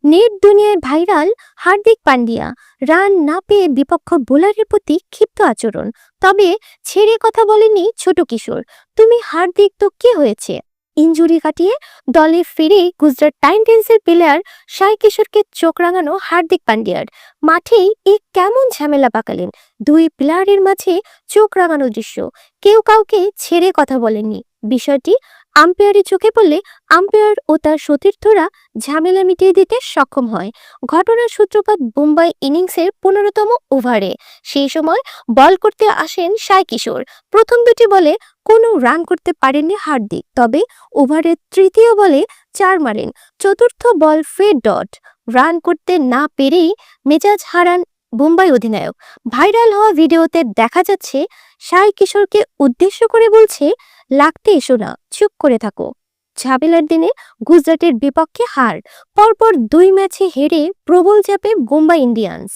Net দুনিয়ায় viral Hardik Pandya run না পেয়ে বিপক্ষ বোলারের প্রতি ক্ষিপ্ত আচরণ। তবে ছেড়ে কথা বলেনি ছোট কিশোর। তুমি হার্দিক তো কি হয়েছে? ইনজুরি কাটিয়ে দলে ফিরে গুজরাট টাইটান্সের প্লেয়ার সাই কিশোরকে চোখ রাঙানো হার্দিক পান্ডিয়ার মাঠেই কেমন ঝামেলা পাকালেন দুই প্লেয়ারের মাঝে চোখ রাঙানো দৃশ্য। কেউ কাউকে ছেড়ে কথা বলেননি। বিষয়টি আম্পায়ারের চোখে পড়লে আম্পায়ার ও তার সতীর্থরা ঝামেলা মিটিয়ে দিতে সক্ষম হয়। ঘটনার সূত্রপাত মুম্বাই ইনিংসের 15তম ওভারে। সেই সময় বল করতে আসেন সাই কিশোর। প্রথম দুটি বলে কোনো রান করতে পারেননি হার্দিক, তবে ওভারের তৃতীয় বলে 4 মারেন। চতুর্থ বল ফের ডট। রান করতে না পেরেই মেজাজ হারান মুম্বাই অধিনায়ক। ভাইরাল হওয়া ভিডিওতে দেখা যাচ্ছে সাই কিশোরকে উদ্দেশ্য করে বলছে, লাগতে এসো না, চুপ করে থাকো। ঝামেলার দিনে গুজরাটের বিপক্ষে হার। পরপর 2 ম্যাচে হেরে প্রবল চাপে মুম্বাই ইন্ডিয়ান্স।